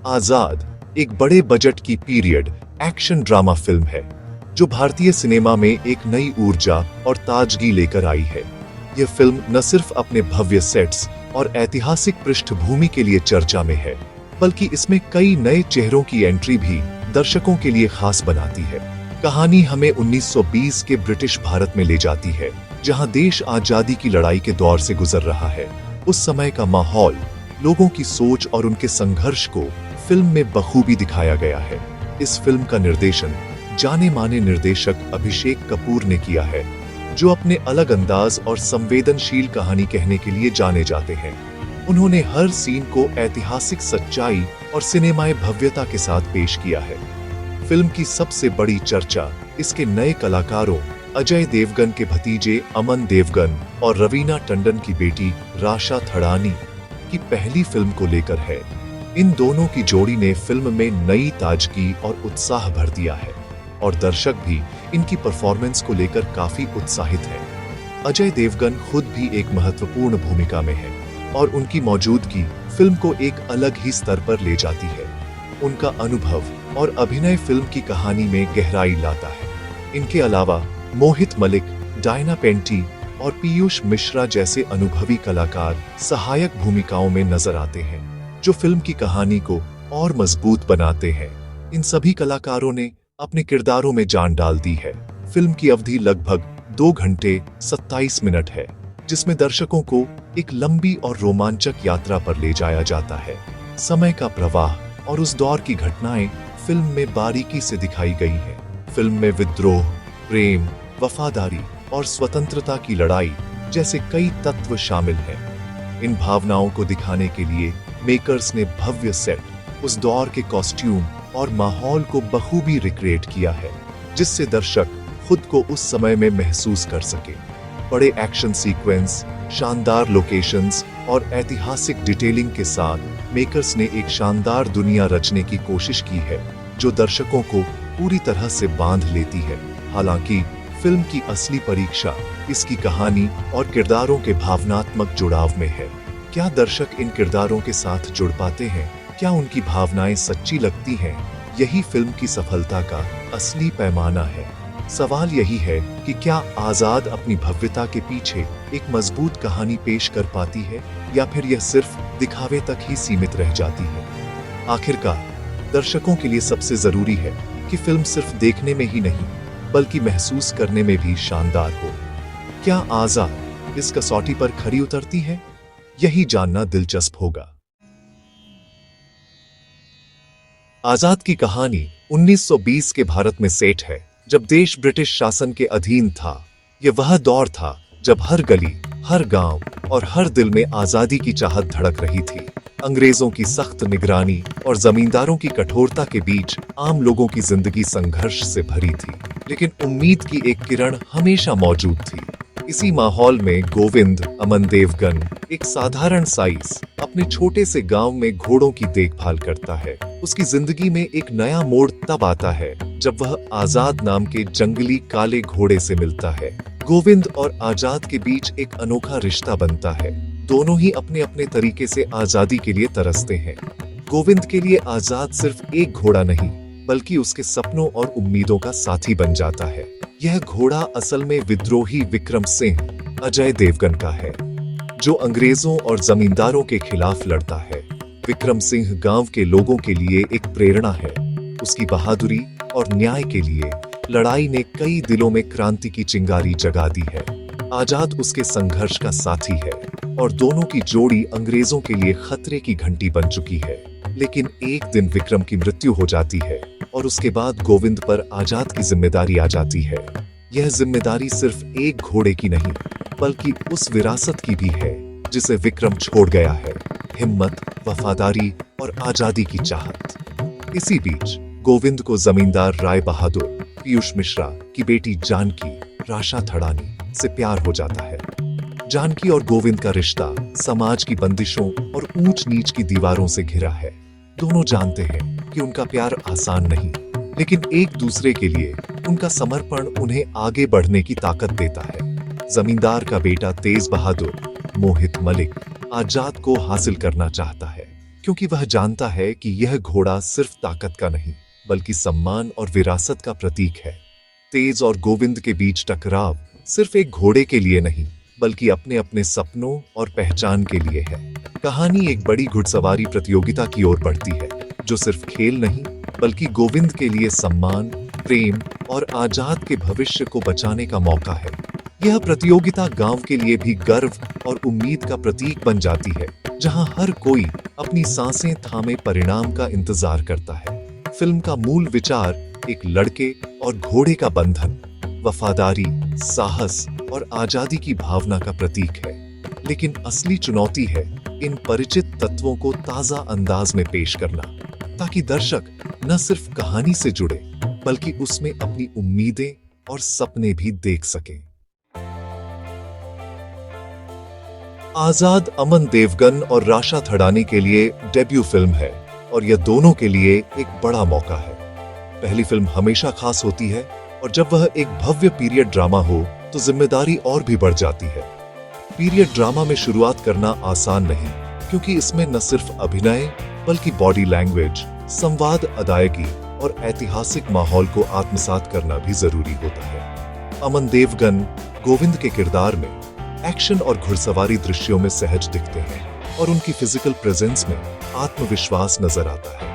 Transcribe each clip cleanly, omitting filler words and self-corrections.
आजाद एक बड़े बजट की पीरियड एक्शन ड्रामा फिल्म है जो भारतीय सिनेमा में एक नई ऊर्जा और ताजगी लेकर आई है। यह फिल्म न सिर्फ अपने भव्य सेट्स और ऐतिहासिक पृष्ठभूमि के लिए चर्चा में है, बल्कि इसमें कई नए चेहरों की एंट्री भी दर्शकों के लिए खास बनाती है। कहानी हमें 1920 के ब्रिटिश भारत में ले जाती है, जहां देश आजादी की लड़ाई के दौर से गुजर रहा है। उस समय का माहौल, लोगों की सोच और उनके संघर्ष को फिल्म में बखूबी दिखाया गया है। इस फिल्म का निर्देशन जाने माने निर्देशक अभिषेक कपूर ने किया है, जो अपने अलग अंदाज और संवेदनशील कहानी कहने के लिए जाने जाते हैं। उन्होंने हर सीन को ऐतिहासिक सच्चाई और सिनेमाई भव्यता के साथ पेश किया है। फिल्म की सबसे बड़ी चर्चा इसके नए कलाकारों अजय देवगन के भतीजे अमन देवगन और रवीना टंडन की बेटी राशा थड़ानी की पहली फिल्म को लेकर है। इन दोनों की जोड़ी ने फिल्म में नई ताजगी और उत्साह भर दिया है और दर्शक भी इनकी परफॉर्मेंस को लेकर काफी उत्साहित है। अजय देवगन खुद भी एक महत्वपूर्ण भूमिका में है और उनकी मौजूदगी फिल्म को एक अलग ही स्तर पर ले जाती है। उनका अनुभव और अभिनय फिल्म की कहानी में गहराई लाता है। इनके अलावा मोहित मलिक, डायना पेंटी और पीयूष मिश्रा जैसे अनुभवी कलाकार सहायक भूमिकाओं में नजर आते हैं, जो फिल्म की कहानी को और मजबूत बनाते हैं। इन सभी कलाकारों ने अपने किरदारों में जान डाल दी है। फिल्म की अवधि लगभग 2 घंटे 27 मिनट है, जिसमें दर्शकों को एक लंबी और रोमांचक यात्रा पर ले जाया जाता है। समय का प्रवाह और उस दौर की घटनाएं फिल्म में बारीकी से दिखाई गई हैं। फिल्म में विद्रोह, प्रेम, वफादारी और स्वतंत्रता की लड़ाई जैसे कई तत्व शामिल हैं। इन भावनाओं को दिखाने के लिए मेकर्स ने भव्य सेट, उस दौर के कॉस्ट्यूम और माहौल को बखूबी रिक्रिएट किया है, जिससे दर्शक खुद को उस समय में महसूस कर सके। बड़े एक्शन सीक्वेंस, शानदार लोकेशंस और ऐतिहासिक डिटेलिंग के साथ मेकर्स ने एक शानदार दुनिया रचने की कोशिश की है, जो दर्शकों को पूरी तरह से बांध लेती है। हालांकि फिल्म की असली परीक्षा इसकी कहानी और किरदारों के भावनात्मक जुड़ाव में है। क्या दर्शक इन किरदारों के साथ जुड़ पाते हैं? क्या उनकी भावनाएं सच्ची लगती हैं? यही फिल्म की सफलता का असली पैमाना है। सवाल यही है कि क्या आजाद अपनी भव्यता के पीछे एक मजबूत कहानी पेश कर पाती है, या फिर यह सिर्फ दिखावे तक ही सीमित रह जाती है? आखिरकार दर्शकों के लिए सबसे जरूरी है कि फिल्म सिर्फ देखने में ही नहीं, बल्कि महसूस करने में भी शानदार हो। क्या आजाद इस कसौटी पर खरी उतरती है? यही जानना दिलचस्प होगा। आजाद की कहानी 1920 के भारत में सेट है, जब देश ब्रिटिश शासन के अधीन था। यह वह दौर था जब हर गली, हर गांव और हर दिल में आजादी की चाहत धड़क रही थी। अंग्रेजों की सख्त निगरानी और जमींदारों की कठोरता के बीच आम लोगों की जिंदगी संघर्ष से भरी थी, लेकिन उम्मीद की एक किरण हमेशा मौजूद थी। इसी माहौल में गोविंद अमन देवगन, एक साधारण साइज, अपने छोटे से गांव में घोड़ों की देखभाल करता है। उसकी जिंदगी में एक नया मोड़ तब आता है जब वह आजाद नाम के जंगली काले घोड़े से मिलता है। गोविंद और आजाद के बीच एक अनोखा रिश्ता बनता है। दोनों ही अपने अपने तरीके से आजादी के लिए तरसते हैं। गोविंद के लिए आजाद सिर्फ एक घोड़ा नहीं, बल्कि उसके सपनों और उम्मीदों का साथी बन जाता है। यह घोड़ा असल में विद्रोही विक्रम सिंह, अजय देवगन का है, जो अंग्रेजों और जमींदारों के खिलाफ लड़ता है। विक्रम सिंह गांव के लोगों के लिए एक प्रेरणा है। उसकी बहादुरी और न्याय के लिए लड़ाई ने कई दिलों में क्रांति की चिंगारी जगा दी है। आजाद उसके संघर्ष का साथी है और दोनों की जोड़ी अंग्रेजों के लिए खतरे की घंटी बन चुकी है। लेकिन एक दिन विक्रम की मृत्यु हो जाती है और उसके बाद गोविंद पर आजाद की जिम्मेदारी आ जाती है। यह जिम्मेदारी सिर्फ एक घोड़े की नहीं, बल्कि उस विरासत की भी है जिसे विक्रम छोड़ गया है: हिम्मत, वफादारी और आजादी की चाहत। इसी बीच गोविंद को जमींदार राय बहादुर, पीयूष मिश्रा की बेटी जानकी, राशा थड़ानी से प्यार हो जाता है। जानकी और गोविंद का रिश्ता समाज की बंदिशों और ऊंच नीच की दीवारों से घिरा है। दोनों जानते हैं कि उनका प्यार आसान नहीं, लेकिन एक दूसरे के लिए उनका समर्पण उन्हें आगे बढ़ने की ताकत देता है। जमींदार का बेटा तेज बहादुर, मोहित मलिक, आजाद को हासिल करना चाहता है, क्योंकि वह जानता है कि यह घोड़ा सिर्फ ताकत का नहीं बल्कि सम्मान और विरासत का प्रतीक है। तेज और गोविंद के बीच टकराव सिर्फ एक घोड़े के लिए नहीं बल्कि अपने अपने सपनों और पहचान के लिए है। कहानी एक बड़ी घुड़सवारी प्रतियोगिता की ओर बढ़ती है, जो सिर्फ खेल नहीं बल्कि गोविंद के लिए सम्मान, प्रेम और आजाद के भविष्य को बचाने का मौका है। यह प्रतियोगिता गांव के लिए भी गर्व और उम्मीद का प्रतीक बन जाती है, जहां हर कोई अपनी सांसें थामे परिणाम का इंतजार करता है। फिल्म का मूल विचार एक लड़के और घोड़े का बंधन, वफादारी, साहस और आजादी की भावना का प्रतीक है। लेकिन असली चुनौती है इन परिचित तत्वों को ताजा अंदाज में पेश करना, ताकि दर्शक न सिर्फ कहानी से जुड़े बल्कि उसमें अपनी उम्मीदें और सपने भी देख सकें। आजाद अमन देवगन और राशा थड़ानी के लिए डेब्यू फिल्म है और यह दोनों के लिए एक बड़ा मौका है। पहली फिल्म हमेशा खास होती है और जब वह एक भव्य पीरियड ड्रामा हो तो जिम्मेदारी और भी बढ़ जाती है। पीरियड ड्रामा में शुरुआत करना आसान नहीं, क्योंकि इसमें न सिर्फ अभिनय बल्कि बॉडी लैंग्वेज, संवाद, अदायगी और ऐतिहासिक माहौल को आत्मसात करना भी जरूरी होता है। अमन देवगन गोविंद के किरदार में एक्शन और घुड़सवारी दृश्यों में सहज दिखते हैं और उनकी फिजिकल प्रेजेंस में आत्मविश्वास नजर आता है।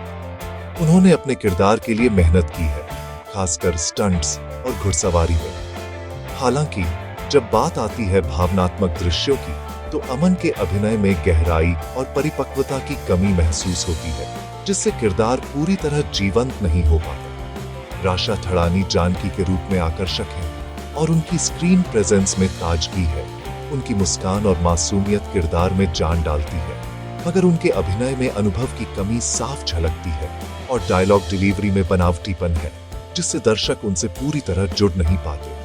उन्होंने अपने किरदार के लिए मेहनत की है, खासकर स्टंट्स और घुड़सवारी में। हालांकि जब बात आती है भावनात्मक दृश्यों की, तो अमन के अभिनय में गहराई और परिपक्वता की कमी महसूस होती है, जिससे किरदार पूरी तरह जीवंत नहीं हो पाता। राशा थड़ानी जानकी के रूप में आकर्षक है और उनकी स्क्रीन प्रेजेंस में ताजगी है। उनकी मुस्कान और मासूमियत किरदार में जान डालती है, मगर उनके अभिनय में अनुभव की कमी साफ झलकती है और डायलॉग डिलीवरी में बनावटीपन है, जिससे दर्शक उनसे पूरी तरह जुड़ नहीं पाते।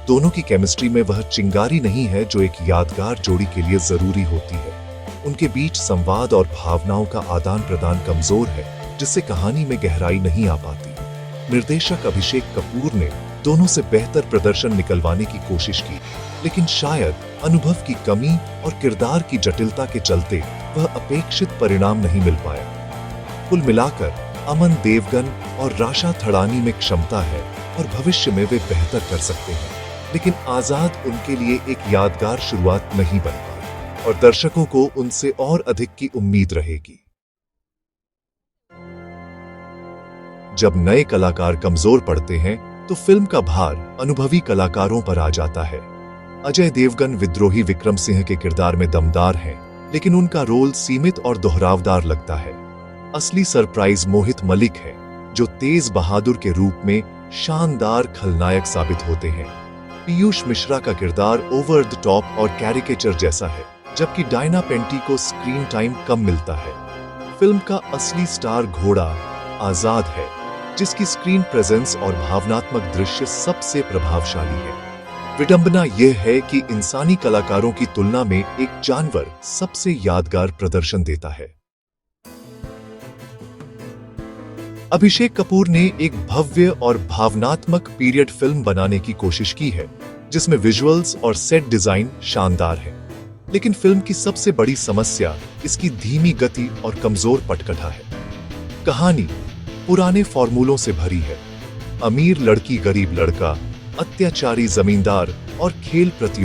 दोनों की केमिस्ट्री में वह चिंगारी नहीं है जो एक यादगार जोड़ी के लिए जरूरी होती है। उनके बीच संवाद और भावनाओं का आदान प्रदान कमजोर है, जिससे कहानी में गहराई नहीं आ पाती। निर्देशक अभिषेक कपूर ने दोनों से बेहतर प्रदर्शन निकलवाने की कोशिश की, लेकिन शायद अनुभव की कमी और किरदार की जटिलता के चलते वह अपेक्षित परिणाम नहीं मिल पाया। कुल मिलाकर अमन देवगन और राशा थड़ानी में क्षमता है और भविष्य में वे बेहतर कर सकते हैं, लेकिन आजाद उनके लिए एक यादगार शुरुआत नहीं बन पाई और दर्शकों को उनसे और अधिक की उम्मीद रहेगी। जब नए कलाकार कमजोर पड़ते हैं तो फिल्म का भार अनुभवी कलाकारों पर आ जाता है। अजय देवगन विद्रोही विक्रम सिंह के किरदार में दमदार हैं, लेकिन उनका रोल सीमित और दोहरावदार लगता है। असली सरप्राइज मोहित मलिक है, जो तेज बहादुर के रूप में शानदार खलनायक साबित होते हैं। पीयूष मिश्रा का किरदार ओवर द टॉप और कैरिकेचर जैसा है, जबकि डायना पेंटी को स्क्रीन टाइम कम मिलता है। फिल्म का असली स्टार घोड़ा आजाद है, जिसकी स्क्रीन प्रेजेंस और भावनात्मक दृश्य सबसे प्रभावशाली है। विडंबना यह है कि इंसानी कलाकारों की तुलना में एक जानवर सबसे यादगार प्रदर्शन देता है। अभिषेक कपूर ने एक भव्य और भावनात्मक पीरियड फिल्म बनाने की कोशिश की है, जिसमें विजुअल्स और सेट डिजाइन शानदार है। लेकिन फिल्म की सबसे बड़ी समस्या इसकी धीमी गति और कमजोर पटकथा है। कहानी पुराने फॉर्मूलों से भरी है। अमीर लड़की, गरीब लड़का, अत्याचारी जमींदार और खेल प्रतियोगिता